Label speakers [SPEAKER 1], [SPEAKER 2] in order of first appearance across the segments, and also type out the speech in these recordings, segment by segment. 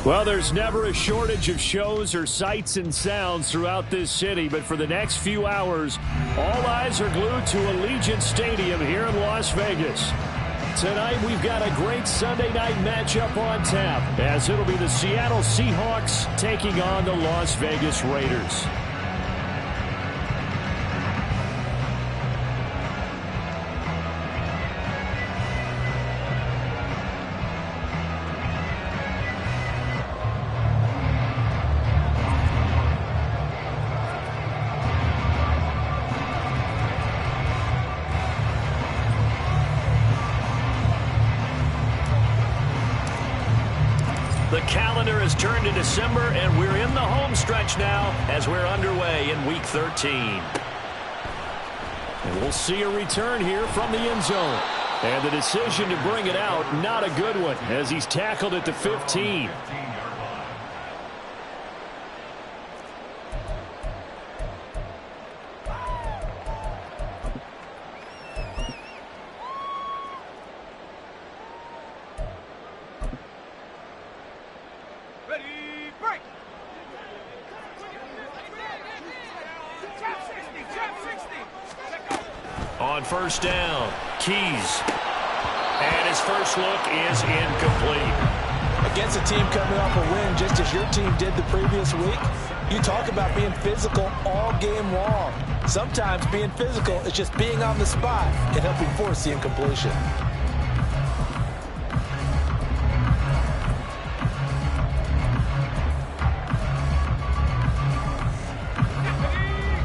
[SPEAKER 1] Well, there's never a shortage of shows or sights and sounds throughout this city, but for the next few hours, all eyes are glued to Allegiant Stadium here in Las Vegas. Tonight, we've got a great Sunday night matchup on tap, as it'll be the Seattle Seahawks taking on the Las Vegas Raiders.
[SPEAKER 2] The calendar has turned to December, and we're in the home stretch now as we're underway in Week 13.
[SPEAKER 1] And we'll see a return here from the end zone. And the decision to bring it out, not a good one, as he's tackled at the 15.
[SPEAKER 2] On first down, Keys. And his first look is incomplete.
[SPEAKER 3] Against a team coming off a win just as your team did the previous week, you talk about being physical all game long. Sometimes being physical is just being on the spot and helping force the incompletion.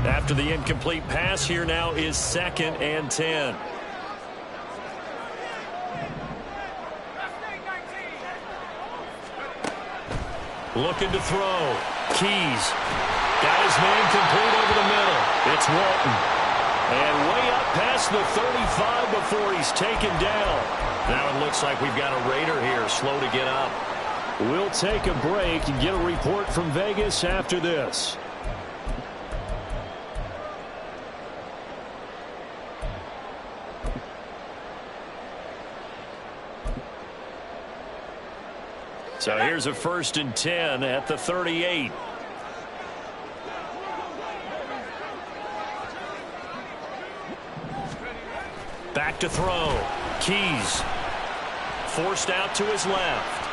[SPEAKER 2] After the incomplete pass, here now is 2nd and 10. Looking to throw. Keys. Got his man complete over the middle. It's Walton. And way up past the 35 before he's taken down. Now it looks like we've got a Raider here, slow to get up.
[SPEAKER 1] We'll take a break and get a report from Vegas after this.
[SPEAKER 2] So here's a 1st and 10 at the 38. Back to throw. Keys. Forced out to his left.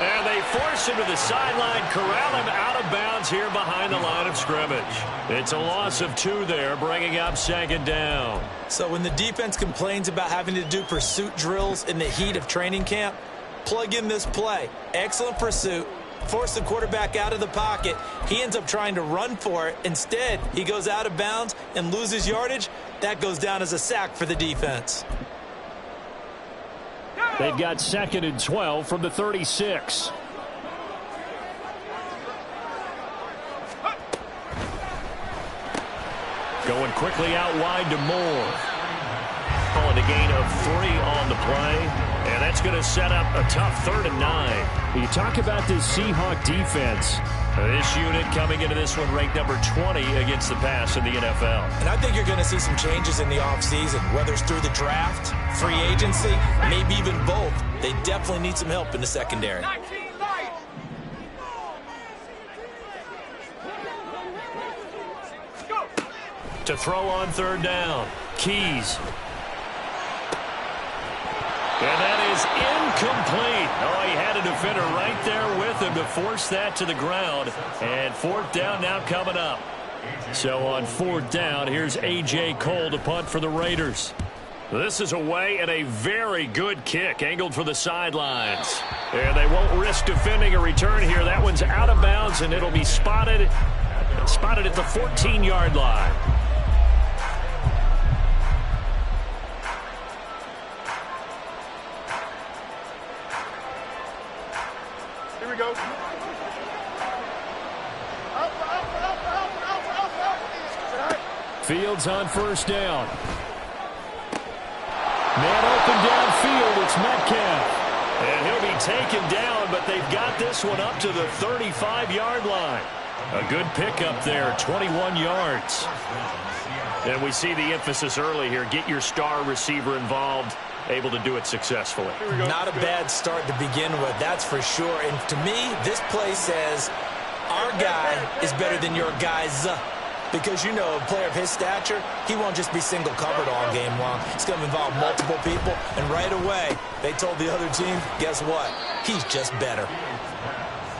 [SPEAKER 2] And they force him to the sideline, corral him out of bounds here behind the line of scrimmage. It's a loss of 2 there, bringing up 2nd down.
[SPEAKER 3] So when the defense complains about having to do pursuit drills in the heat of training camp, plug in this play. Excellent pursuit. Force the quarterback out of the pocket. He ends up trying to run for it. Instead, he goes out of bounds and loses yardage. That goes down as a sack for the defense.
[SPEAKER 1] They've got 2nd and 12 from the 36.
[SPEAKER 2] Going quickly out wide to Moore. Calling a gain of 3 on the play. And that's going to set up a tough 3rd and 9.
[SPEAKER 1] You talk about this Seahawk defense.
[SPEAKER 2] This unit coming into this one ranked number 20 against the pass in the NFL.
[SPEAKER 3] And I think you're going to see some changes in the offseason, whether it's through the draft, free agency, maybe even both. They definitely need some help in the secondary.
[SPEAKER 2] To throw on 3rd down, Keys. And that is incomplete. Oh, he had a defender right there with him to force that to the ground. And 4th down now coming up. So on 4th down, here's A.J. Cole to punt for the Raiders. This is away and a very good kick angled for the sidelines. And they won't risk defending a return here. That one's out of bounds, and it'll be spotted at the 14-yard line.
[SPEAKER 4] Go.
[SPEAKER 1] Fields on 1st down. Man open downfield. It's Metcalf.
[SPEAKER 2] And he'll be taken down, but they've got this one up to the 35-yard line. A good pickup there, 21 yards. And we see the emphasis early here. Get your star receiver involved. able to do it successfully.
[SPEAKER 3] Not a bad start to begin with, that's for sure. And to me, this play says our guy is better than your guys. Because, you know, a player of his stature, he won't just be single covered all game long. It's going to involve multiple people. And right away, they told the other team, guess what? He's just better.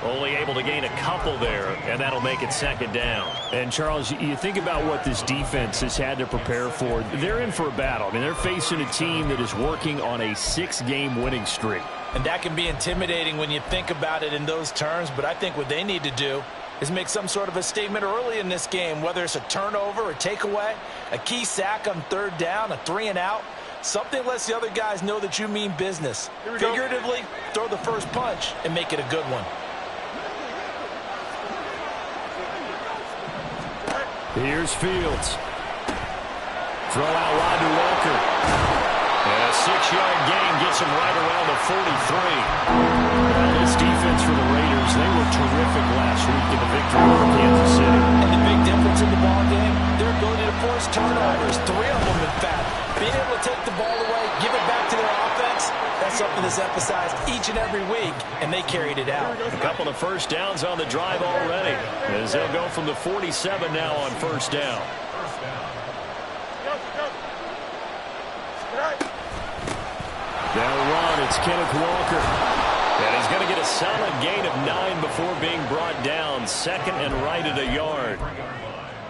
[SPEAKER 2] Only able to gain a couple there, and that'll make it second down.
[SPEAKER 1] And, Charles, you think about what this defense has had to prepare for. They're in for a battle. I mean, they're facing a team that is working on a 6-game winning streak.
[SPEAKER 3] And that can be intimidating when you think about it in those terms, but I think what they need to do is make some sort of a statement early in this game, whether it's a turnover, a takeaway, a key sack on third down, a 3-and-out. Something lets the other guys know that you mean business. Figuratively, throw the first punch and make it a good one.
[SPEAKER 1] Here's Fields. Throw out wide to Walker.
[SPEAKER 2] And a 6-yard gain gets him right around the 43.
[SPEAKER 1] Well, this defense for the Raiders, they were terrific last week in the victory over Kansas City.
[SPEAKER 3] And the big difference in the ball game, their ability to force turnovers, 3 of them in fact. Being able to take the ball away, give it back to their offense, that's something that's emphasized each and every week, and they carried it out.
[SPEAKER 2] A couple of first downs on the drive already, as they'll go from the 47 now on first down.
[SPEAKER 1] They'll run. It's Kenneth Walker.
[SPEAKER 2] And he's going to get a solid gain of 9 before being brought down. Second and right at a yard.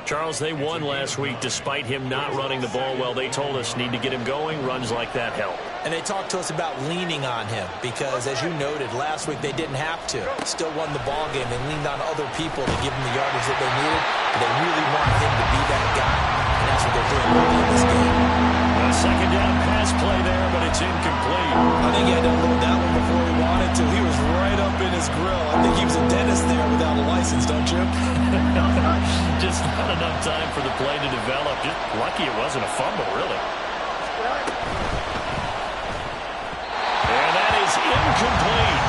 [SPEAKER 2] Charles, they won last week despite him not running the ball well. They told us need to get him going. Runs like that help.
[SPEAKER 3] And they talked to us about leaning on him because, as you noted, last week they didn't have to. Still won the ball game. They leaned on other people to give them the yardage that they needed. But they really want him to be that guy. And that's what they're doing early in this game.
[SPEAKER 2] A second down pass play there, but it's incomplete.
[SPEAKER 3] I think he had to unload that one before he wanted to. He was right up in his grill. I think he was a dentist there without a license, don't you?
[SPEAKER 2] Just not enough time for the play to develop. Just lucky it wasn't a fumble, really. And that is incomplete.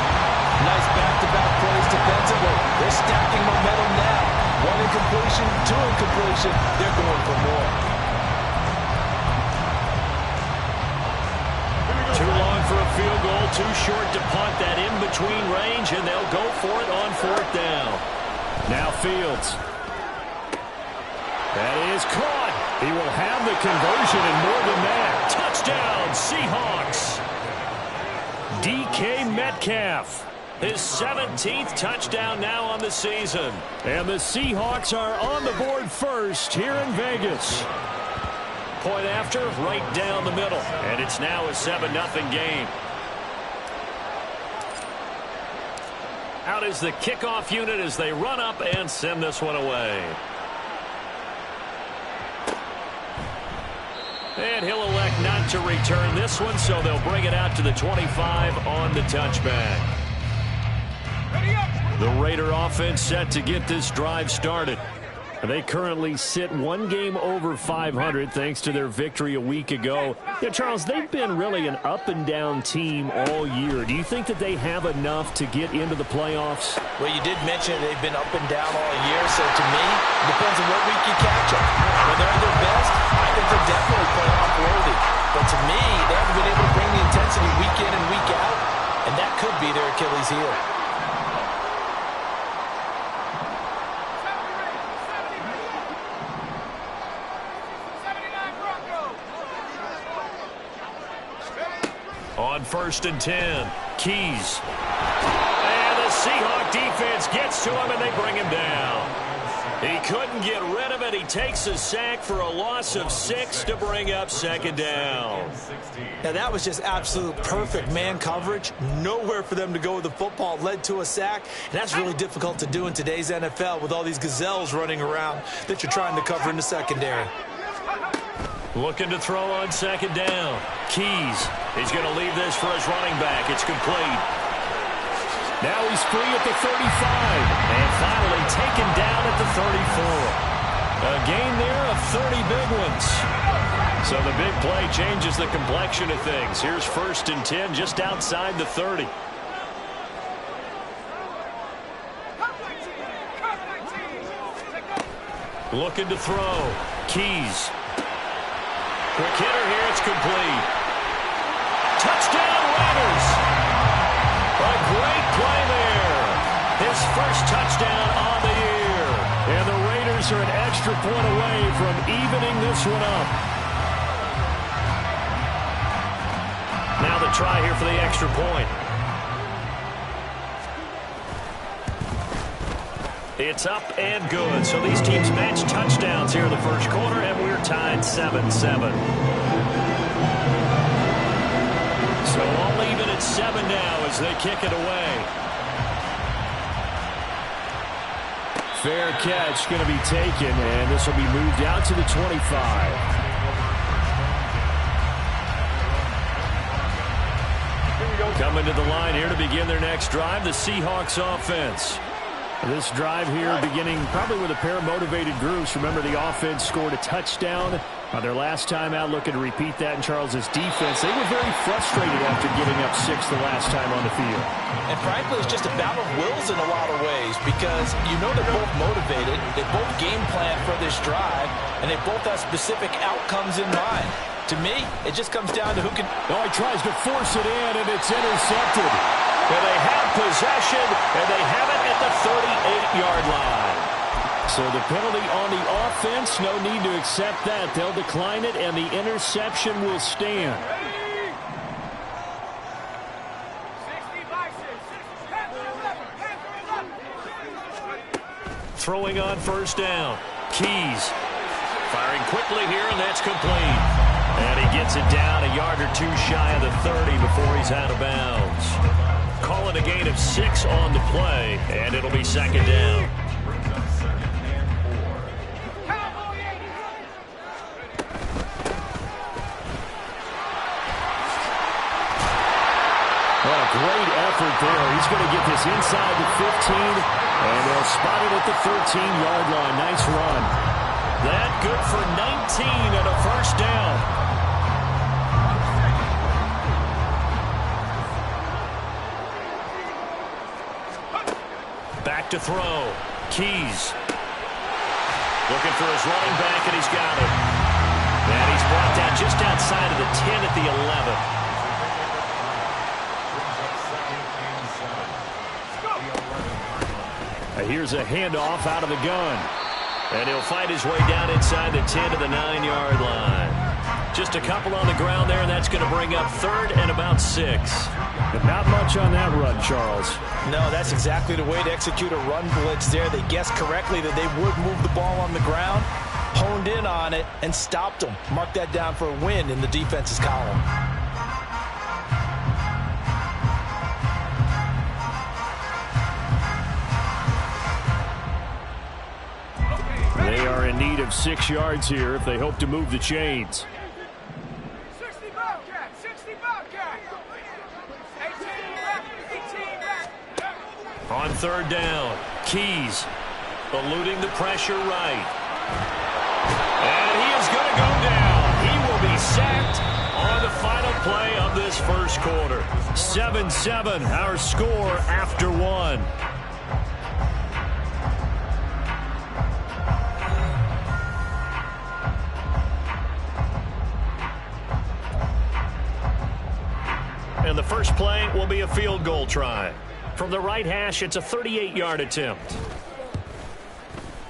[SPEAKER 3] Nice back-to-back plays defensively. They're stacking momentum now. 1 incompletion, 2 incompletion. They're going for more.
[SPEAKER 2] Too long for a field goal, too short to punt that in-between range, and they'll go for it on fourth down.
[SPEAKER 1] Now Fields. That is caught. He will have the conversion and more than that.
[SPEAKER 2] Touchdown, Seahawks.
[SPEAKER 1] DK Metcalf.
[SPEAKER 2] His 17th touchdown now on the season.
[SPEAKER 1] And the Seahawks are on the board first here in Vegas.
[SPEAKER 2] Point after, right down the middle. And it's now a 7-0 game. Out is the kickoff unit as they run up and send this one away. And he'll elect not to return this one, so they'll bring it out to the 25 on the touchback.
[SPEAKER 1] The Raider offense set to get this drive started. They currently sit 1 game over 500 thanks to their victory a week ago. Yeah, Charles, they've been really an up-and-down team all year. Do you think that they have enough to get into the playoffs?
[SPEAKER 3] Well, you did mention they've been up and down all year, so to me, it depends on what week you catch them. When they're at their best, I think they're definitely playoff worthy. But to me, they haven't been able to bring the intensity week in and week out, and that could be their Achilles heel.
[SPEAKER 2] On 1st and 10, Keys. And the Seahawk defense gets to him, and they bring him down. He couldn't get rid of it. He takes a sack for a loss of 6 to bring up second down.
[SPEAKER 3] Now, that was just absolute perfect man coverage. Nowhere for them to go with the football. It led to a sack, and that's really difficult to do in today's NFL with all these gazelles running around that you're trying to cover in the secondary.
[SPEAKER 2] Looking to throw on second down. Keys. He's going to leave this for his running back. It's complete.
[SPEAKER 1] Now he's free at the 35.
[SPEAKER 2] And finally taken down at the 34. A gain there of 30 big ones. So the big play changes the complexion of things. Here's 1st and 10 just outside the 30. Looking to throw. Keys. Quick hitter here, it's complete. touchdown Raiders. A great play there. His first touchdown on the year.
[SPEAKER 1] And the Raiders are an extra point away from evening this one up.
[SPEAKER 2] Now the try here for the extra point. It's up and good. So these teams match touchdowns here in the first quarter, and we're tied 7-7. So all even at 7 now as they kick it away.
[SPEAKER 1] Fair catch going to be taken, and this will be moved out to the 25.
[SPEAKER 2] Coming to the line here to begin their next drive, the Seahawks offense.
[SPEAKER 1] This drive here beginning probably with a pair of motivated groups. Remember, the offense scored a touchdown on their last time out, looking to repeat that in Charles's defense. They were very frustrated after giving up 6 the last time on the field.
[SPEAKER 3] And frankly, it's just a battle of wills in a lot of ways because you know they're both motivated. They both game plan for this drive, and they both have specific outcomes in mind. To me, it just comes down to who can...
[SPEAKER 1] Oh, he tries to force it in, and it's intercepted.
[SPEAKER 2] And they have possession, and they have it at the 38-yard line.
[SPEAKER 1] So the penalty on the offense, no need to accept that. They'll decline it, and the interception will stand.
[SPEAKER 2] Throwing on first down. Keys firing quickly here, and that's complete. And he gets it down a yard or 2 shy of the 30 before he's out of bounds. Calling a gain of 6 on the play, and it'll be second down.
[SPEAKER 1] Well, great effort there. He's going to get this inside the 15, and they'll spot it at the 13-yard line. Nice run.
[SPEAKER 2] That good for 19 and a first down. Back to throw. Keys. Looking for his running back, and he's got it. And he's brought down just outside of the 10 at the 11.
[SPEAKER 1] Here's a handoff out of the gun.
[SPEAKER 2] And he'll fight his way down inside the 10 to the 9-yard line. Just a couple on the ground there, and that's going to bring up 3rd and about 6.
[SPEAKER 1] But not much on that run, Charles.
[SPEAKER 3] No, that's exactly the way to execute a run blitz there. They guessed correctly that they would move the ball on the ground, honed in on it, and stopped them. Mark that down for a win in the defense's column.
[SPEAKER 1] They are in need of 6 yards here if they hope to move the chains.
[SPEAKER 4] 60 Bobcat, 60 Bobcat. 18 back.
[SPEAKER 2] On 3rd down, Keys eluding the pressure right. And he is going to go down. He will be sacked on the final play of this first quarter.
[SPEAKER 1] 7-7, our score after 1.
[SPEAKER 2] And the first play will be a field goal try. From the right hash, it's a 38-yard attempt.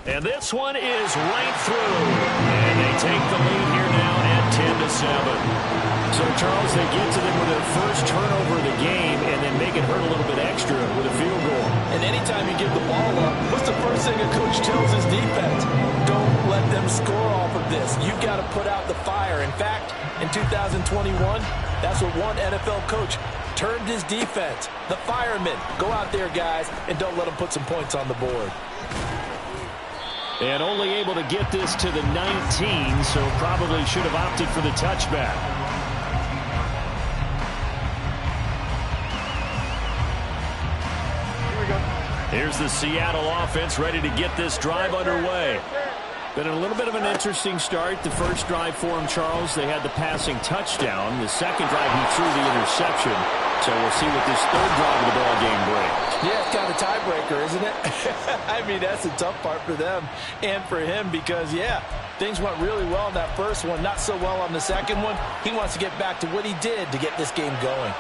[SPEAKER 2] And this one is right through. And they take the lead here now at 10-7.
[SPEAKER 1] So, Charles, they get to them with their first turnover of the game and then make it hurt a little bit extra with a field goal.
[SPEAKER 3] And anytime you give the ball up, what's the first thing a coach tells his defense? Don't let them score off of this. You've got to put out the fire. In fact, in 2021, that's what one NFL coach termed his defense. The firemen. Go out there, guys, and don't let them put some points on the board.
[SPEAKER 1] And only able to get this to the 19, so probably should have opted for the touchback.
[SPEAKER 2] Here's the Seattle offense ready to get this drive underway.
[SPEAKER 1] Been a little bit of an interesting start. The first drive for him, Charles, they had the passing touchdown. The second drive, he threw the interception. So we'll see what this third drive of the ball game brings.
[SPEAKER 3] Yeah, it's kind of a tiebreaker, isn't it? I mean, that's the tough part for them and for him because, yeah, Things went really well in that first one, not so well on the second one. He wants to get back to what he did to get this game going.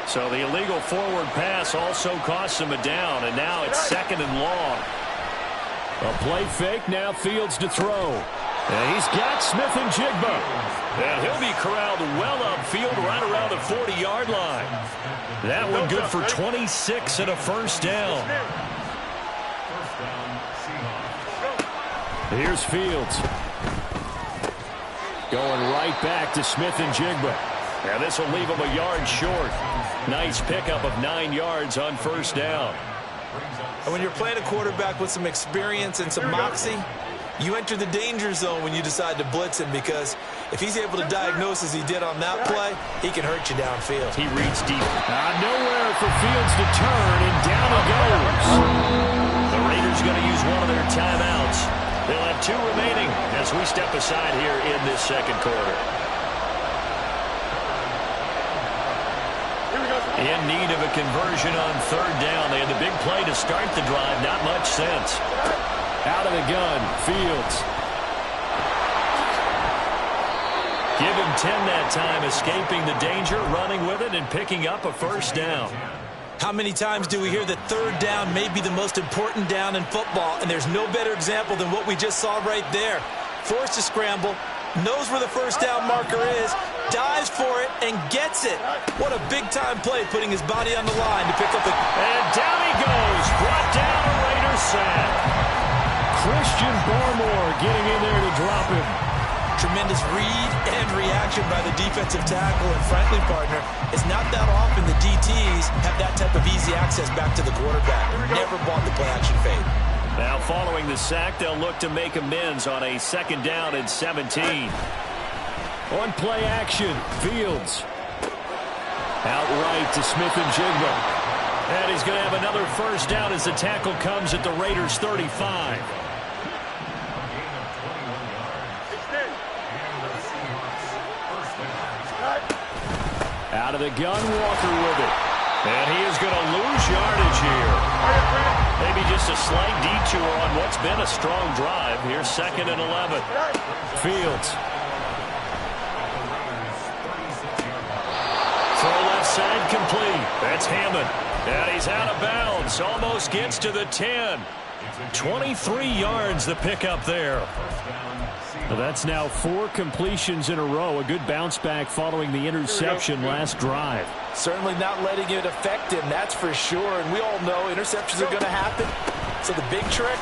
[SPEAKER 2] So the illegal forward pass also costs him a down, and now it's 2nd and long.
[SPEAKER 1] A play fake, now Fields to throw. And he's got Smith and Jigba.
[SPEAKER 2] And he'll be corralled well upfield right around the 40-yard line. That one good for 26 and a first down.
[SPEAKER 1] Here's Fields. Going right back to Smith and Jigba.
[SPEAKER 2] And this will leave him a yard short. Nice pickup of 9 yards on first down.
[SPEAKER 3] And when you're playing a quarterback with some experience and some moxie, you enter the danger zone when you decide to blitz him, because if he's able to diagnose as he did on that play, he can hurt you downfield.
[SPEAKER 2] He reads deep.
[SPEAKER 1] Nowhere for Fields to turn, and down he goes.
[SPEAKER 2] The Raiders going to use one of their timeouts. They'll have 2 remaining as we step aside here in this second quarter. In need of a conversion on 3rd down. They had the big play to start the drive. Not much sense.
[SPEAKER 1] Out of the gun, Fields.
[SPEAKER 2] Give him 10 that time, escaping the danger, running with it, and picking up a first down.
[SPEAKER 3] How many times do we hear that 3rd down may be the most important down in football, and there's no better example than what we just saw right there. Forced to scramble, knows where the first down marker is, dives for it, and gets it. What a big-time play, putting his body on the line to pick up the...
[SPEAKER 2] And down he goes, brought down a Raiders sack.
[SPEAKER 1] Christian Barmore getting in there to drop him.
[SPEAKER 3] Tremendous read and reaction by the defensive tackle, and frankly, partner, it's not that often the DTs have that type of easy access back to the quarterback. Never bought the play-action fade.
[SPEAKER 2] Now following the sack, they'll look to make amends on a 2nd down and 17.
[SPEAKER 1] On play action, Fields. Outright to Smith and Jigba.
[SPEAKER 2] And he's going to have another first down as the tackle comes at the Raiders' 35.
[SPEAKER 1] Out of the gun, Walker with it.
[SPEAKER 2] And he is going to lose yardage here. Maybe just a slight detour on what's been a strong drive. Here's 2nd and 11.
[SPEAKER 1] Fields.
[SPEAKER 2] Throw left side complete. That's Hammond. And he's out of bounds. Almost gets to the 10. 23 yards the pickup there.
[SPEAKER 1] Well, that's now 4 completions in a row. A good bounce back following the interception last drive.
[SPEAKER 3] Certainly not letting it affect him, that's for sure. And we all know interceptions are going to happen. So the big trick,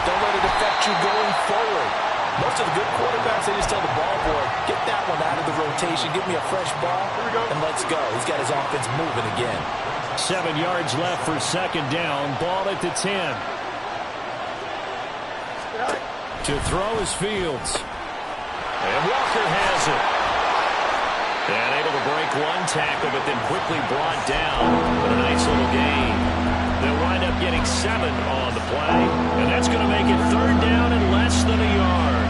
[SPEAKER 3] don't let it affect you going forward. Most of the good quarterbacks, they just tell the ball boy, get that one out of the rotation, give me a fresh ball, and let's go. He's got his offense moving again.
[SPEAKER 1] 7 yards left for 2nd down. Ball at the 10. To throw is Fields.
[SPEAKER 2] And Walker has it. And able to break one tackle, but then quickly brought down. But a nice little gain. They'll wind up getting 7 on the play. And that's going to make it 3rd down and less than a yard.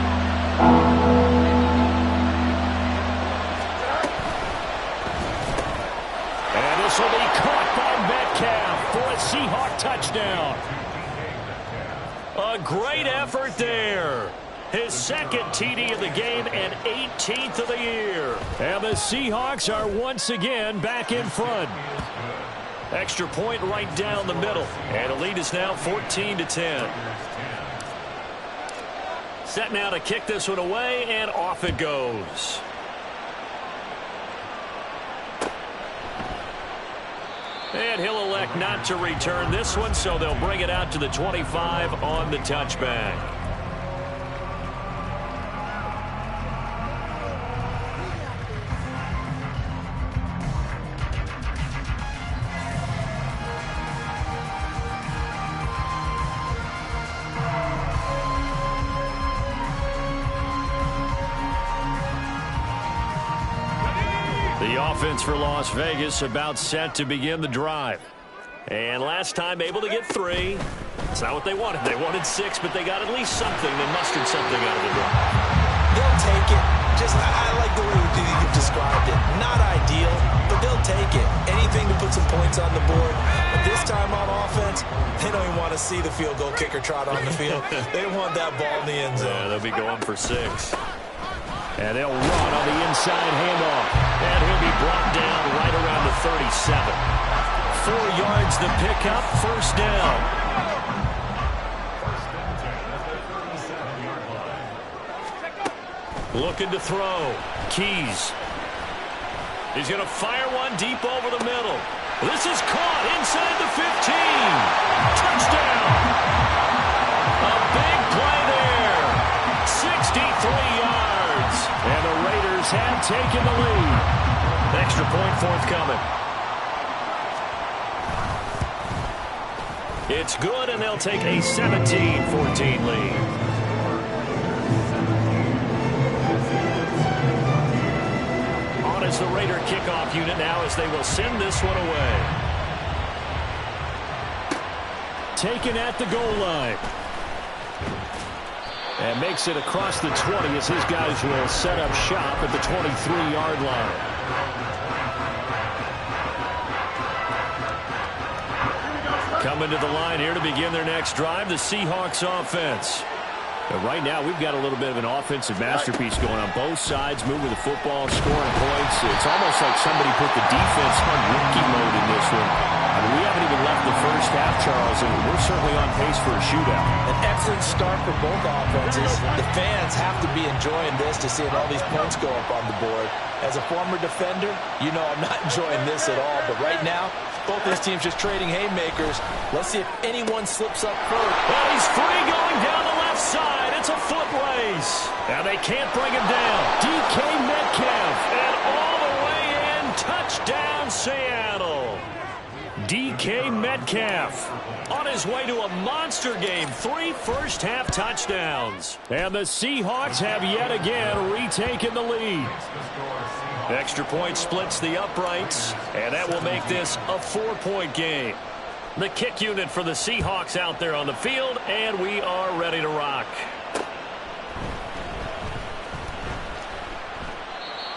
[SPEAKER 1] And this will be caught by Metcalf for a Seahawk touchdown.
[SPEAKER 2] A great effort there. His 2nd TD of the game and 18th of the year.
[SPEAKER 1] And the Seahawks are once again back in front.
[SPEAKER 2] Extra point right down the middle. And the lead is now 14-10. Set now to kick this one away, and off it goes. And he'll elect not to return this one, so they'll bring it out to the 25 on the touchback. The offense for Las Vegas about set to begin the drive. And last time able to get 3. It's not what they wanted. They wanted 6, but they got at least something. They mustered something out of the drive.
[SPEAKER 3] They'll take it. I like the way you've described it. Not ideal, but they'll take it. Anything to put some points on the board. But this time on offense, they don't even want to see the field goal kicker trot on the field. They want that ball in the end zone.
[SPEAKER 2] Yeah, they'll be going for 6.
[SPEAKER 1] And they'll run on the inside handoff.
[SPEAKER 2] And he'll be brought down right around the 37. 4 yards the pickup, first down. Looking to throw. Keys. He's going to fire one deep over the middle. This is caught inside the 15. Touchdown. A big play there. 63 yards.
[SPEAKER 1] And the Raiders have taken the lead.
[SPEAKER 2] Extra point forthcoming. It's good, and they'll take a 17-14 lead. As the Raider kickoff unit now as they will send this one away.
[SPEAKER 1] Taken at the goal line. And makes it across the 20 as his guys will set up shop at the 23-yard line. Coming to the line here to begin their next drive, the Seahawks offense. But right now, we've got a little bit of an offensive masterpiece going on both sides, moving the football, scoring points. It's almost like somebody put the defense on rookie mode in this one. I mean, we haven't even left the first half, Charles, and we're certainly on pace for a shootout.
[SPEAKER 3] An excellent start for both offenses. The fans have to be enjoying this to see all these points go up on the board. As a former defender, you know I'm not enjoying this at all. But right now, both these teams just trading haymakers. Let's see if anyone slips up first.
[SPEAKER 2] Well, he's free going down the left side. It's a foot race. Now they can't bring him down.
[SPEAKER 1] DK Metcalf.
[SPEAKER 2] And all the way in. Touchdown, Seattle. DK Metcalf on his way to a monster game. 3 first-half touchdowns.
[SPEAKER 1] And the Seahawks have yet again retaken the lead.
[SPEAKER 2] Extra point splits the uprights, and that will make this a 4-point game. The kick unit for the Seahawks out there on the field, and we are ready to rock.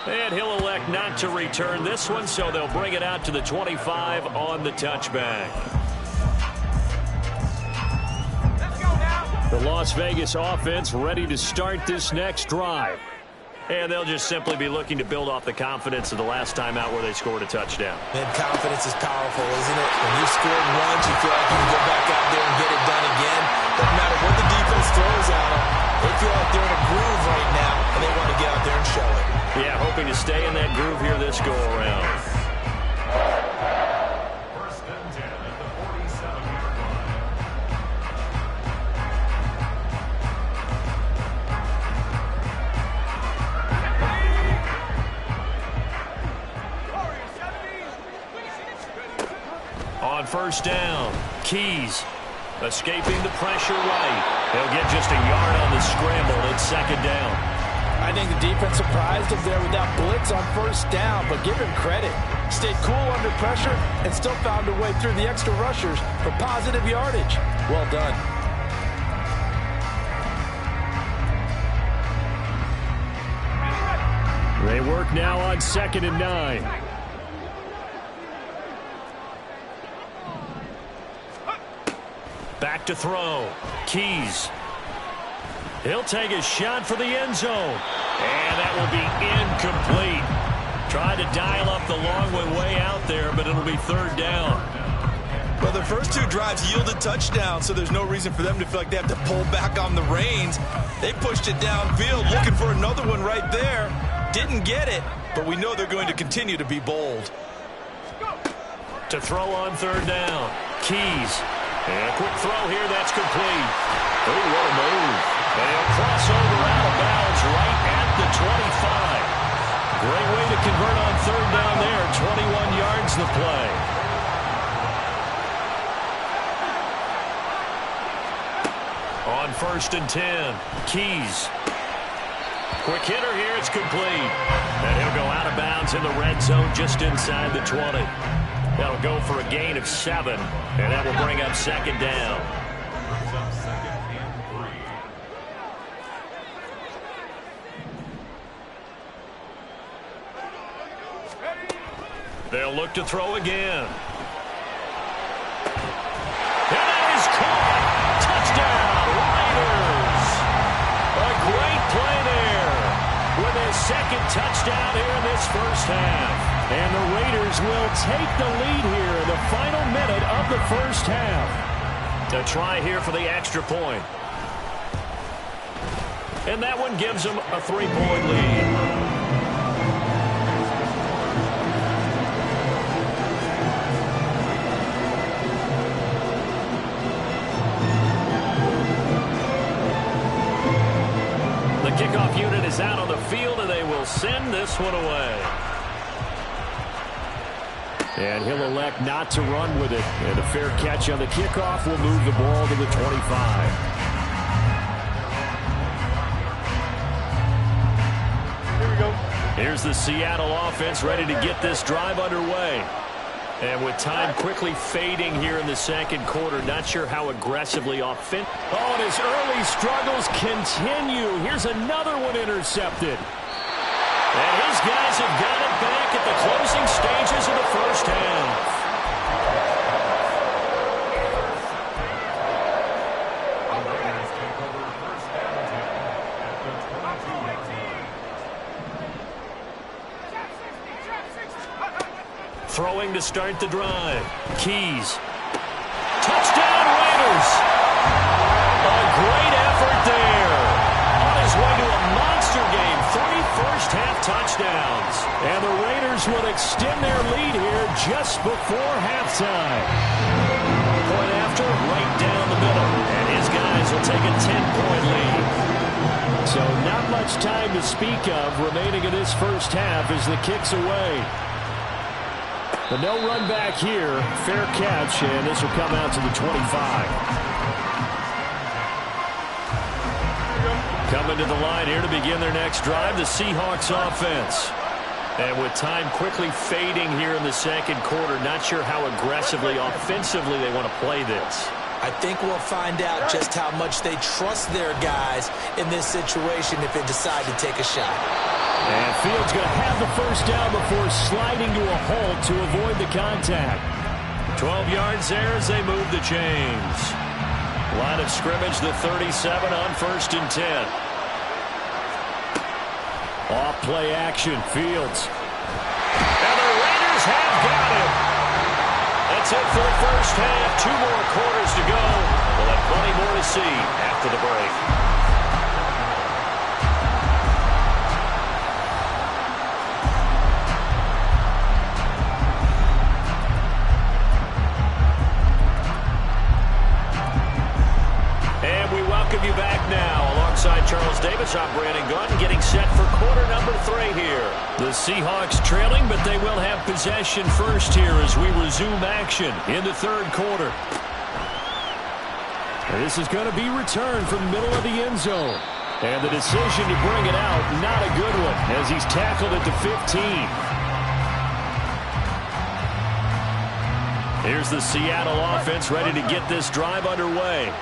[SPEAKER 2] And he'll elect not to return this one, so they'll bring it out to the 25 on the touchback.
[SPEAKER 4] Let's go now.
[SPEAKER 1] The Las Vegas offense ready to start this next drive.
[SPEAKER 2] And they'll just simply be looking to build off the confidence of the last time out where they scored a touchdown.
[SPEAKER 3] And confidence is powerful, isn't it? When you scored once, you feel like you can go back out there and get it done again. Doesn't matter what the defense throws at them. They feel like they're in a groove right now, and they want to get out there and show it.
[SPEAKER 2] Yeah, hoping to stay in that groove here this go-around. On first down, Keys escaping the pressure right. He'll get just a yard on the scramble. It's second down.
[SPEAKER 3] I think the defense surprised him there with that blitz on first down, but give him credit. Stayed cool under pressure and still found a way through the extra rushers for positive yardage. Well done.
[SPEAKER 1] They work now on 2nd and 9.
[SPEAKER 2] Back to throw. Keys. He'll take a shot for the end zone. And that will be incomplete. Tried to dial up the long one way out there, but it'll be third down.
[SPEAKER 3] Well, the first 2 drives yielded touchdowns, so there's no reason for them to feel like they have to pull back on the reins. They pushed it downfield, looking for another one right there. Didn't get it, but we know they're going to continue to be bold.
[SPEAKER 2] To throw on third down. Keys. And a quick throw here, that's complete. Oh, what a move. And he'll cross over out of bounds right at the 25. Great way to convert on third down there. 21 yards the play. On 1st and 10, Keys. Quick hitter here, it's complete. And he'll go out of bounds in the red zone just inside the 20. That'll go for a gain of 7, and that will bring up second down. They'll look to throw again. And that is caught. Touchdown, Raiders. A great play there with his second touchdown here in this first half.
[SPEAKER 1] And the Raiders will take the lead here in the final minute of the first half.
[SPEAKER 2] A try here for the extra point. And that one gives them a 3-point lead. Kickoff unit is out on the field, and they will send this one away.
[SPEAKER 1] And he'll elect not to run with it. And a fair catch on the kickoff will move the ball to the 25.
[SPEAKER 4] Here we go.
[SPEAKER 2] Here's the Seattle offense ready to get this drive underway. And with time quickly fading here in the second quarter, not sure how aggressively offensive.
[SPEAKER 1] Oh, and his early struggles continue. Here's another one intercepted.
[SPEAKER 2] And his guys have got it back at the closing stages of the first half. Throwing to start the drive. Keys. Touchdown, Raiders. A great effort there. On his way to a monster game. 3 first-half touchdowns.
[SPEAKER 1] And the Raiders will extend their lead here just before halftime.
[SPEAKER 2] Point after, right down the middle. And his guys will take a 10-point lead.
[SPEAKER 1] So not much time to speak of remaining in this first half as the kick's away. But no run back here. Fair catch, and this will come out to the 25.
[SPEAKER 2] Coming to the line here to begin their next drive, the Seahawks offense. And with time quickly fading here in the second quarter, not sure how aggressively, offensively they want to play this.
[SPEAKER 3] I think we'll find out just how much they trust their guys in this situation if they decide to take a shot.
[SPEAKER 1] And Fields going to have the first down before sliding to a halt to avoid the contact.
[SPEAKER 2] 12 yards there as they move the chains. Line of scrimmage, the 37 on 1st and 10.
[SPEAKER 1] Off play action, Fields.
[SPEAKER 2] And the Raiders have got it. That's it for the first half. 2 more quarters to go. We'll have plenty more to see after the break. You back now alongside Charles Davis. I'm Brandon Gaudin getting set for quarter number 3 here. The Seahawks trailing, but they will have possession first here as we resume action in the third quarter.
[SPEAKER 1] And this is going to be returned from the middle of the end zone. And the decision to bring it out, not a good one, as he's tackled at the 15.
[SPEAKER 2] Here's the Seattle offense ready to get this drive underway.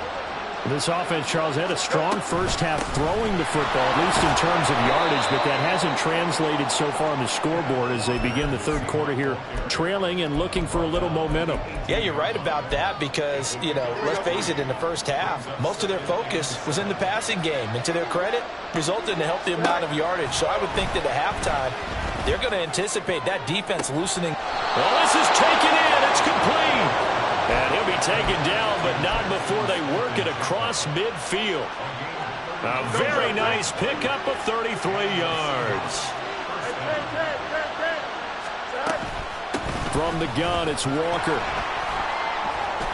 [SPEAKER 1] This offense, Charles, had a strong first half throwing the football, at least in terms of yardage, but that hasn't translated so far on the scoreboard as they begin the third quarter here, trailing and looking for a little momentum.
[SPEAKER 3] Yeah, you're right about that because, let's face it, in the first half, most of their focus was in the passing game. And to their credit, resulted in a healthy amount of yardage. So I would think that at halftime, they're going to anticipate that defense loosening.
[SPEAKER 2] Well, this is taken in. It's complete. And he'll be taken down, but not before they work it across midfield. A very nice pickup of 33 yards.
[SPEAKER 1] From the gun, it's Walker.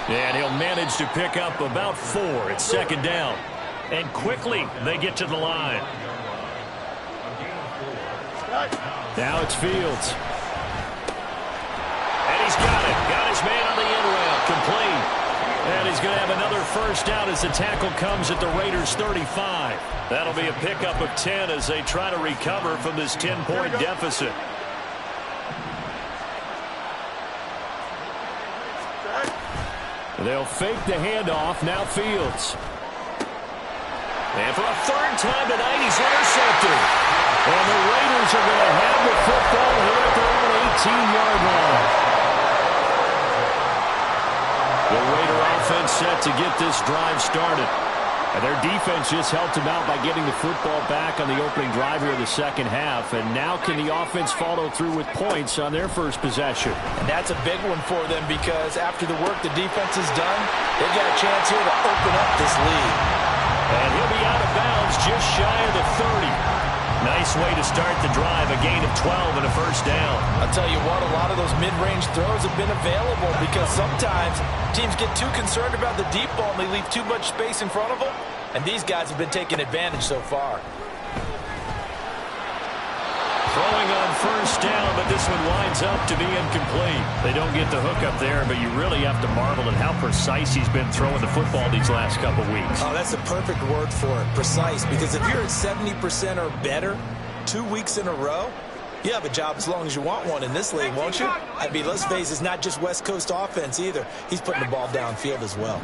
[SPEAKER 2] And he'll manage to pick up about 4. It's second down. And quickly, they get to the line.
[SPEAKER 1] Now it's Fields.
[SPEAKER 2] And he's got it. Got his man on the end route. Complete. And he's going to have another first down as the tackle comes at the Raiders' 35. That'll be a pickup of 10 as they try to recover from this 10-point deficit.
[SPEAKER 1] They'll fake the handoff. Now Fields.
[SPEAKER 2] And for a third time tonight, he's intercepted.
[SPEAKER 1] And the Raiders are going to have the football here at their own 18-yard line. The Raider offense set to get this drive started. And their defense just helped them out by getting the football back on the opening drive here in the second half. And now can the offense follow through with points on their first possession?
[SPEAKER 3] And that's a big one for them because after the work the defense has done, they've got a chance here to open up this lead.
[SPEAKER 2] And he'll be out of bounds just shy of the 30. Nice way to start the drive, a gain of 12 and a first down.
[SPEAKER 3] I'll tell you what, a lot of those mid-range throws have been available because sometimes teams get too concerned about the deep ball and they leave too much space in front of them. And these guys have been taking advantage so far.
[SPEAKER 2] Throwing on first down, but this one winds up to be incomplete. They don't get the hook up there, but you really have to marvel at how precise he's been throwing the football these last couple weeks.
[SPEAKER 3] Oh, that's the perfect word for it, precise. Because if you're at 70% or better 2 weeks in a row, you have a job as long as you want one in this league, won't you? I mean, let's face it, it's not just West Coast offense either. He's putting the ball downfield as well.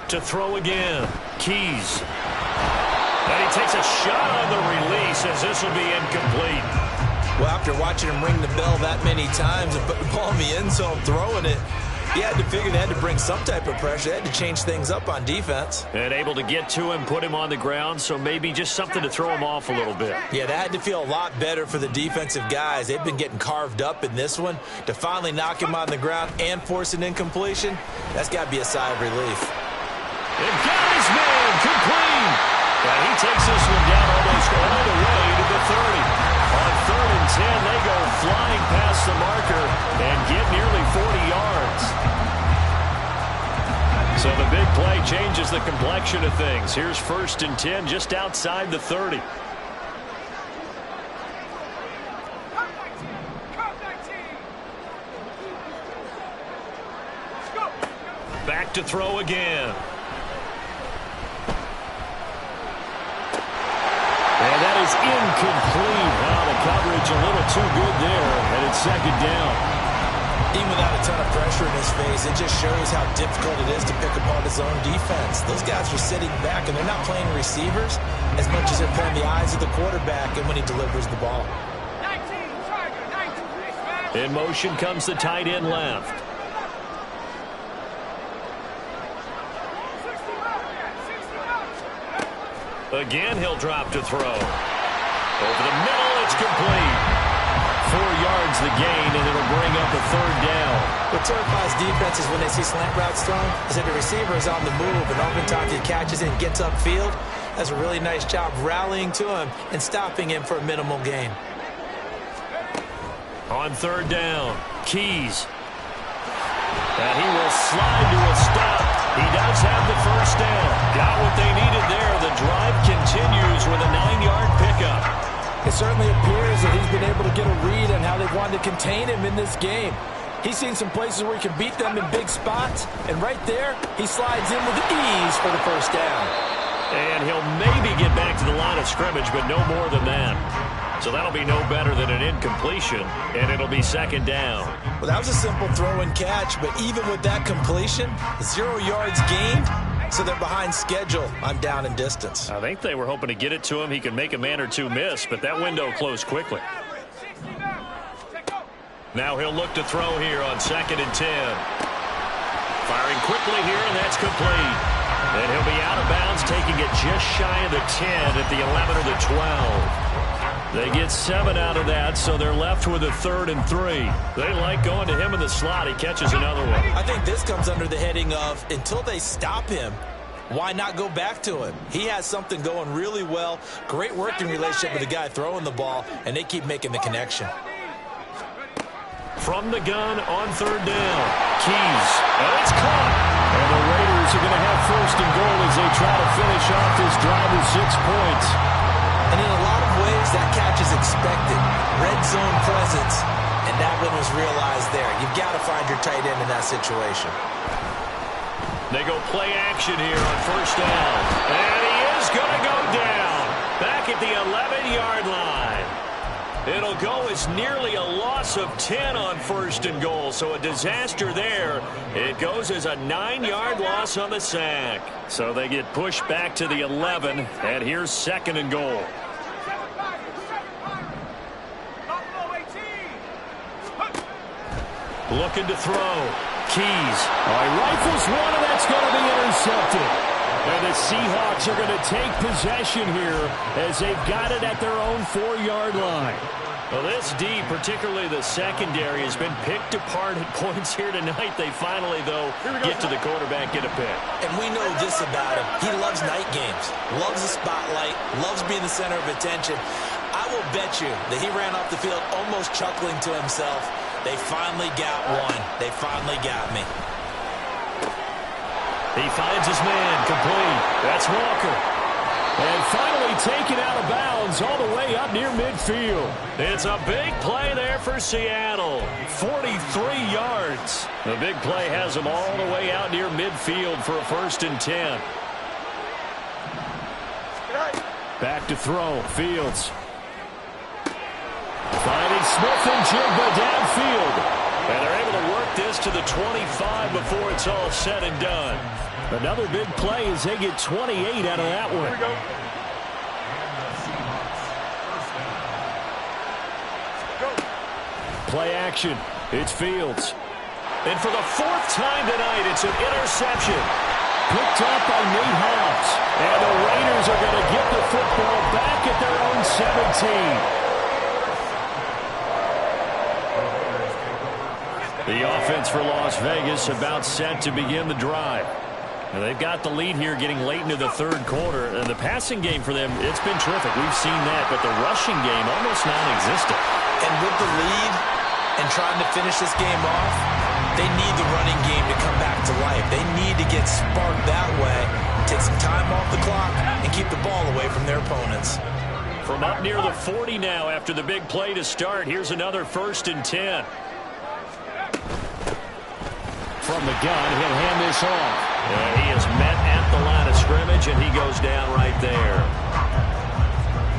[SPEAKER 2] To throw again, Keys. And he takes a shot on the release as this will be incomplete.
[SPEAKER 3] Well, after watching him ring the bell that many times and put the ball in the end zone throwing it, he had to figure they had to bring some type of pressure. They had to change things up on defense.
[SPEAKER 2] And able to get to him, put him on the ground, so maybe just something to throw him off a little bit.
[SPEAKER 3] Yeah, that had to feel a lot better for the defensive guys. They've been getting carved up in this one. To finally knock him on the ground and force an incompletion, that's got to be a sigh of relief.
[SPEAKER 2] And got his man, complete. And he takes this one down almost all the way to the 30. On 3rd and 10, they go flying past the marker and get nearly 40 yards. So the big play changes the complexion of things. Here's 1st and 10 just outside the 30. Back to throw again. And that is incomplete. Wow, the coverage a little too good there, and it's 2nd down.
[SPEAKER 3] Even without a ton of pressure in his face, it just shows how difficult it is to pick apart his own defense. Those guys are sitting back, and they're not playing receivers as much as they're playing the eyes of the quarterback and when he delivers the ball.
[SPEAKER 4] 19,
[SPEAKER 2] In motion comes the tight end left. Again, he'll drop to throw. Over the middle, it's complete. 4 yards the gain, and it'll bring up a 3rd down.
[SPEAKER 3] What terrifies defenses when they see slant routes thrown is that the receiver is on the move, and oftentimes he catches it and gets upfield. Does a really nice job rallying to him and stopping him for a minimal gain.
[SPEAKER 2] On 3rd down, Keys. And he will slide to a stop. He does have the first down. Got what they needed there. The drive continues with a 9-yard pickup.
[SPEAKER 3] It certainly appears that he's been able to get a read on how they've wanted to contain him in this game. He's seen some places where he can beat them in big spots, and right there, he slides in with ease for the first down.
[SPEAKER 2] And he'll maybe get back to the line of scrimmage, but no more than that. So that'll be no better than an incompletion, and it'll be 2nd down.
[SPEAKER 3] Well, that was a simple throw and catch, but even with that completion, 0 yards gained, so they're behind schedule on down and distance.
[SPEAKER 2] I think they were hoping to get it to him. He could make a man or two miss, but that window closed quickly. Now he'll look to throw here on 2nd and 10. Firing quickly here, and that's complete. And he'll be out of bounds, taking it just shy of the 10 at the 11 or the 12. They get 7 out of that, so they're left with a 3rd and 3. They like going to him in the slot. He catches another one.
[SPEAKER 3] I think this comes under the heading of, until they stop him, why not go back to him? He has something going really well. Great working relationship with the guy throwing the ball, and they keep making the connection.
[SPEAKER 2] From the gun on 3rd down. Keys. And it's caught.
[SPEAKER 1] And the Raiders are going to have 1st and goal as they try to finish off this drive with 6 points.
[SPEAKER 3] And in a lot of ways, that catch is expected. Red zone presence, and that one was realized there. You've got to find your tight end in that situation.
[SPEAKER 2] They go play action here on 1st down. And he is going to go down. Back at the 11-yard line. It'll go as nearly a loss of 10 on 1st and goal, so a disaster there. It goes as a 9-yard loss on the sack. So they get pushed back to the 11, and here's 2nd and goal. Looking to throw. Keys.
[SPEAKER 1] Rifles one, and that's going to be intercepted. And the Seahawks are going to take possession here as they've got it at their own 4-yard line.
[SPEAKER 2] Well, this D, particularly the secondary, has been picked apart at points here tonight. They finally, though, get to the quarterback, get a pick.
[SPEAKER 3] And we know this about him. He loves night games, loves the spotlight, loves being the center of attention. I will bet you that he ran off the field almost chuckling to himself. They finally got one. They finally got me.
[SPEAKER 2] He finds his man, complete. That's Walker.
[SPEAKER 1] And finally taken out of bounds all the way up near midfield.
[SPEAKER 2] It's a big play there for Seattle. 43 yards. The big play has them all the way out near midfield for a 1st and 10.
[SPEAKER 1] Back to throw. Fields. Finding Smith and Jigba downfield.
[SPEAKER 2] And they're able to work this to the 25 before it's all said and done.
[SPEAKER 1] Another big play as they get 28 out of that one.
[SPEAKER 4] Here we go.
[SPEAKER 1] Play action. It's Fields.
[SPEAKER 2] And for the 4th time tonight, it's an interception.
[SPEAKER 1] Picked up by Nate Hobbs. And the Raiders are going to get the football back at their own 17.
[SPEAKER 2] The offense for Las Vegas about set to begin the drive. And they've got the lead here getting late into the 3rd quarter. And the passing game for them, it's been terrific. We've seen that, but the rushing game almost non-existent.
[SPEAKER 3] And with the lead and trying to finish this game off, they need the running game to come back to life. They need to get sparked that way, take some time off the clock, and keep the ball away from their opponents.
[SPEAKER 2] From up near the 40 now after the big play to start, here's another 1st and 10.
[SPEAKER 1] From the gun, he'll hand this off.
[SPEAKER 2] And he is met at the line of scrimmage, and he goes down right there.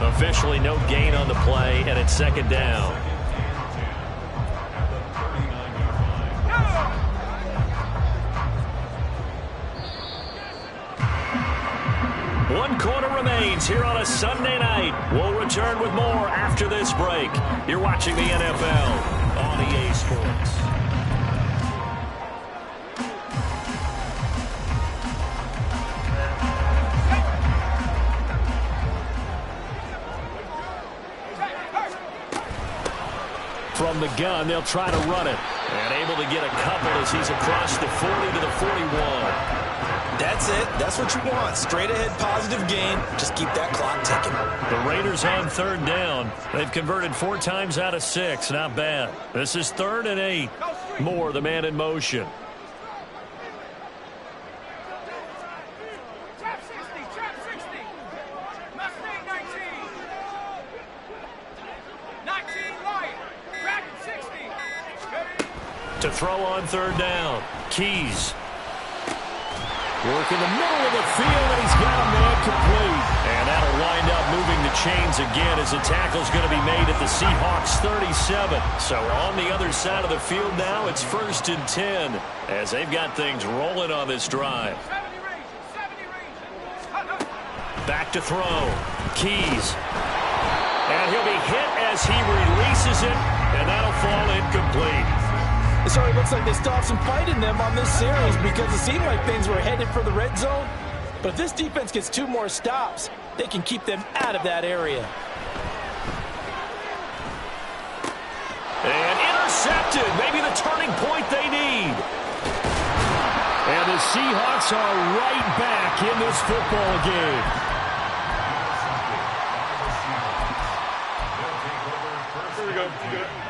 [SPEAKER 2] Officially no gain on the play, and it's 2nd down. One quarter remains here on a Sunday night. We'll return with more after this break. You're watching the NFL on EA Sports.
[SPEAKER 1] From the gun, they'll try to run it.
[SPEAKER 2] And able to get a couple as he's across the 40 to the 41.
[SPEAKER 3] That's it. That's what you want. Straight ahead positive gain. Just keep that clock ticking.
[SPEAKER 2] The Raiders on 3rd down. They've converted 4 times out of 6. Not bad. This is 3rd and 8. Moore, the man in motion.
[SPEAKER 4] Trap 60, trap 60. Mustang 19. 19 Lion. Dragon 60.
[SPEAKER 2] To throw on 3rd down. Keys.
[SPEAKER 1] Work in the middle of the field, and he's got a man complete.
[SPEAKER 2] And that'll wind up moving the chains again as the tackle's going to be made at the Seahawks 37. So on the other side of the field now, it's 1st and 10 as they've got things rolling on this drive.
[SPEAKER 4] 70 range.
[SPEAKER 2] Back to throw. Keys. And he'll be hit as he releases it, and that'll fall incomplete.
[SPEAKER 5] It certainly looks like they still have some fight in them on this series because it seemed like things were headed for the red zone. But if this defense gets 2 more stops, they can keep them out of that area.
[SPEAKER 2] And intercepted. Maybe the turning point they need.
[SPEAKER 1] And the Seahawks are right back in this football game.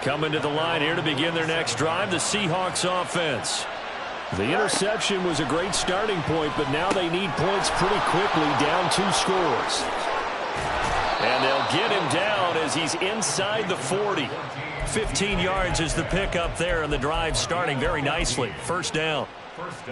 [SPEAKER 2] Coming to the line here to begin their next drive, the Seahawks offense.
[SPEAKER 1] The interception was a great starting point, but now they need points pretty quickly, down 2 scores.
[SPEAKER 2] And they'll get him down as he's inside the 40. 15 yards is the pickup there, and the drive starting very nicely. 1st down.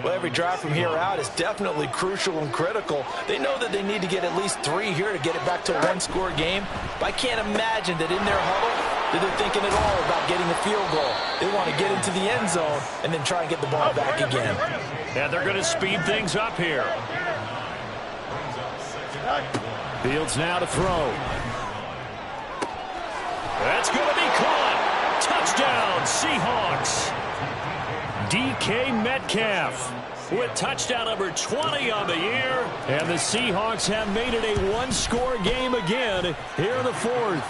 [SPEAKER 5] Well, every drive from here out is definitely crucial and critical. They know that they need to get at least 3 here to get it back to a 1-score game. But I can't imagine that in their huddle, They're thinking at all about getting a field goal. They want to get into the end zone and then try and get the ball back again.
[SPEAKER 1] And they're going to speed things up here. Fields now to throw. That's going to be caught. Touchdown, Seahawks. DK Metcalf with touchdown number 20 on the year. And the Seahawks have made it a one-score game again here in the fourth.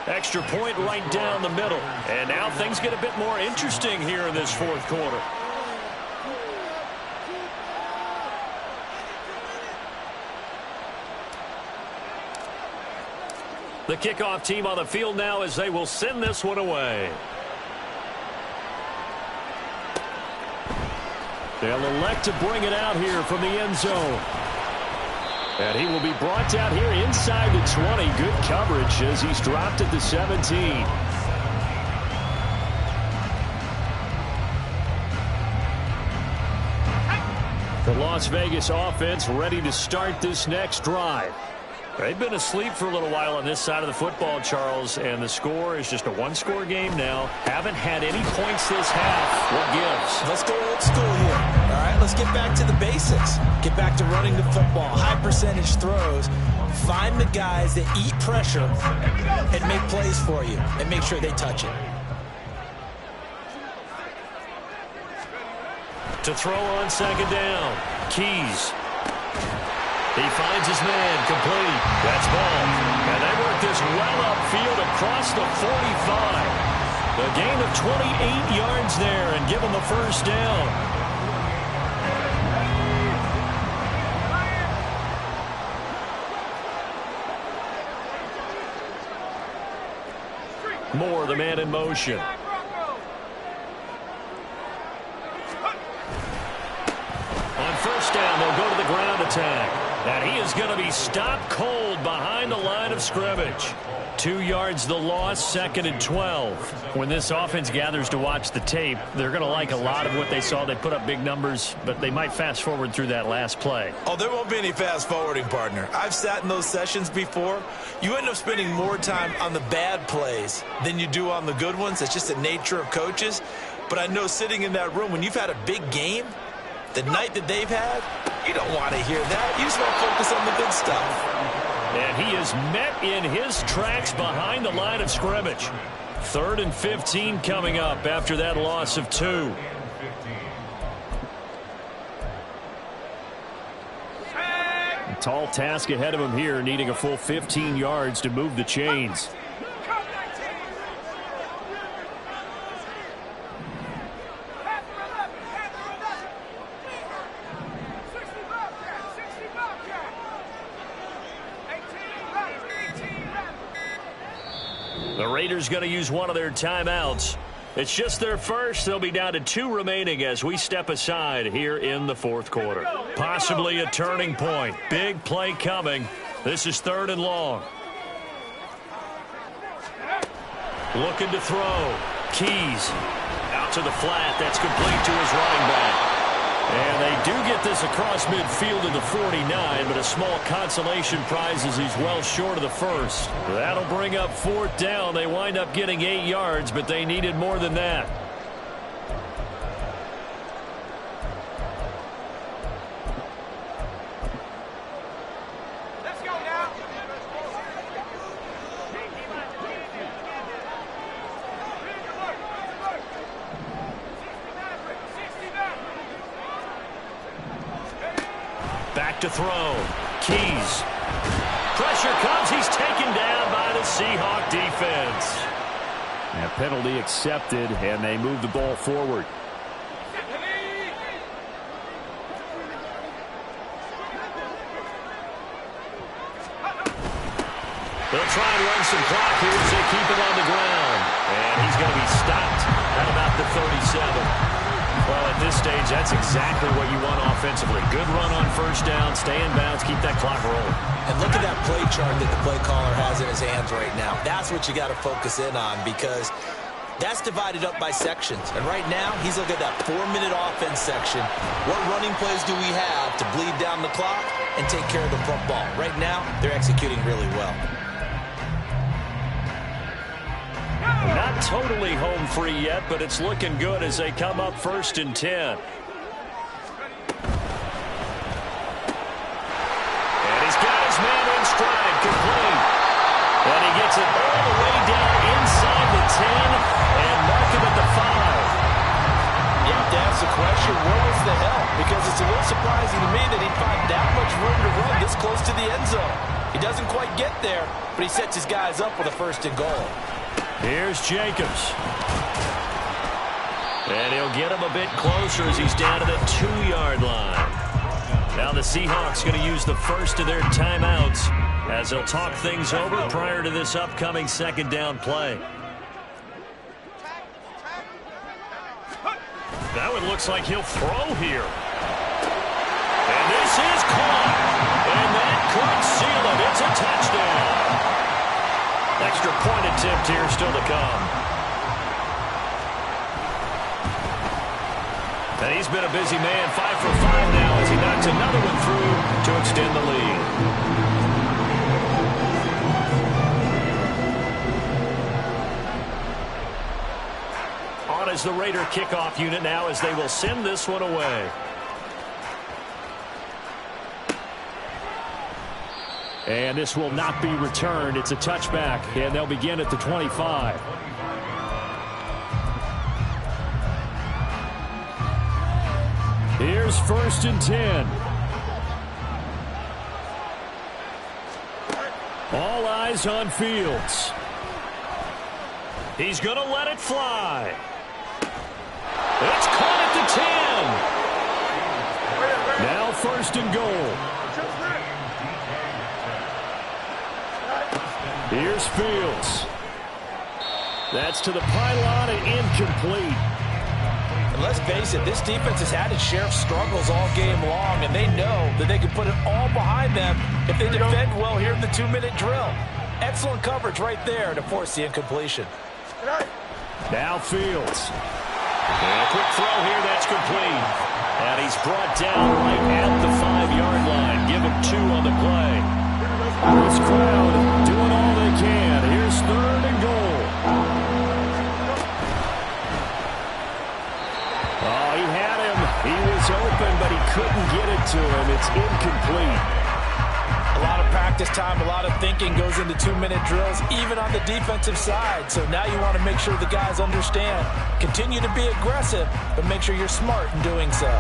[SPEAKER 1] Extra point right down the middle. And now things get a bit more interesting here in this fourth quarter. The kickoff team on the field now as they will send this one away. They'll elect to bring it out here from the end zone. And he will be brought down here inside the 20. Good coverage as he's dropped at the 17. The Las Vegas offense ready to start this next drive. They've been asleep for a little while on this side of the football, Charles, and the score is just a one-score game now. Haven't had any points this half. What gives?
[SPEAKER 5] Let's go old school here. All right, let's get back to the basics. Get back to running the football, high percentage throws. Find the guys that eat pressure and make plays for you and make sure they touch it.
[SPEAKER 1] To throw on second down, Keys. He finds his man, complete. That's ball. And they work this well upfield across the 45. The gain of 28 yards there and give him the first down. Moore, the man in motion. On first down, they'll go to the ground attack. And he is going to be stopped cold behind the line of scrimmage. 2 yards the loss, second and 12. When this offense gathers to watch the tape, they're going to like a lot of what they saw. They put up big numbers, but they might fast forward through that last play.
[SPEAKER 3] Oh, there won't be any fast forwarding, partner. I've sat in those sessions before. You end up spending more time on the bad plays than you do on the good ones. It's just the nature of coaches. But I know sitting in that room, when you've had a big game, the night that they've had, you don't want to hear that. You just want to focus on the good stuff.
[SPEAKER 1] And he is met in his tracks behind the line of scrimmage. 3rd and 15 coming up after that loss of 2. A tall task ahead of him here, needing a full 15 yards to move the chains. The Raiders going to use one of their timeouts. It's just their first. They'll be down to 2 remaining as we step aside here in the fourth quarter. Possibly a turning point. Big play coming. This is 3rd and long. Looking to throw. Keys out to the flat. That's complete to his running back. And they do get this across midfield to the 49, but a small consolation prize as he's well short of the first. That'll bring up 4th down. They wind up getting 8 yards, but they needed more than that.
[SPEAKER 4] Let's go now.
[SPEAKER 1] Back to throw. Keys. Pressure comes. He's taken down by the Seahawk defense. A penalty accepted, and they move the ball forward. They'll try and run some clock here as they keep it on the ground. And he's going to be stopped at about the 37. Well, at this stage, that's exactly what you want offensively. Good run on first down, stay in bounds, keep that clock rolling.
[SPEAKER 5] And look at that play chart that the play caller has in his hands right now. That's what you got to focus in on because that's divided up by sections. And right now, he's looking at that 4-minute offense section. What running plays do we have to bleed down the clock and take care of the football? Right now, they're executing really well.
[SPEAKER 2] not totally home free yet, but it's looking good as they come up 1st and 10. And he's got his man in stride, complete. And he gets it all the way down inside the 10 and mark him at the 5.
[SPEAKER 3] You have to ask the question, where was the help? Because it's a little surprising to me that he'd find that much room to run this close to the end zone. He doesn't quite get there, but he sets his guys up with a 1st and goal.
[SPEAKER 2] Here's Jacobs. And he'll get him a bit closer as he's down to the 2-yard line. Now the Seahawks going to use the first of their timeouts as they'll talk things over prior to this upcoming 2nd down play. Now it looks like he'll throw here. And this is caught. And that could seal it. It's a touchdown. Extra point attempt here still to come. And he's been a busy man, 5 for 5 now as he knocks another one through to extend the lead. On is the Raider kickoff unit now as they will send this one away.
[SPEAKER 1] And this will not be returned. It's a touchback, and they'll begin at the 25. Here's 1st and 10. All eyes on Fields.
[SPEAKER 2] He's going to let it fly. It's caught at the 10.
[SPEAKER 1] Now 1st and goal. Here's Fields. That's to the pylon and incomplete.
[SPEAKER 3] And let's face it, this defense has had its share of struggles all game long, and they know that they can put it all behind them if they defend well here in the 2-minute drill. Excellent coverage right there to force the incompletion.
[SPEAKER 1] Now Fields.
[SPEAKER 2] And a quick throw here, that's complete. And he's brought down right at the 5-yard line. Give him 2 on the play.
[SPEAKER 1] This crowd doing all they can. Here's 3rd and goal. Oh, he had him. He was open, but he couldn't get it to him. It's incomplete.
[SPEAKER 3] A lot of practice time, a lot of thinking goes into 2-minute drills, even on the defensive side. So now you want to make sure the guys understand. Continue to be aggressive, but make sure you're smart in doing so.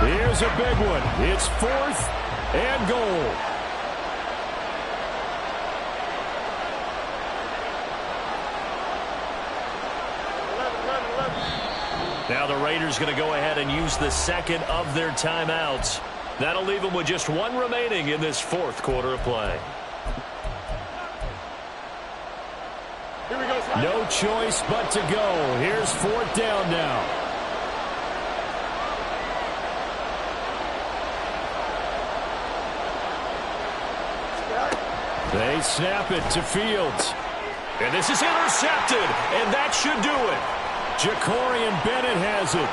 [SPEAKER 1] Here's a big one. It's 4th and goal.
[SPEAKER 2] Now the Raiders going to go ahead and use the 2nd of their timeouts. That'll leave them with just 1 remaining in this 4th quarter of play.
[SPEAKER 1] No choice but to go. Here's 4th down now. They snap it to Fields.
[SPEAKER 2] And this is intercepted, and that should do it.
[SPEAKER 1] Jacorian Bennett has it.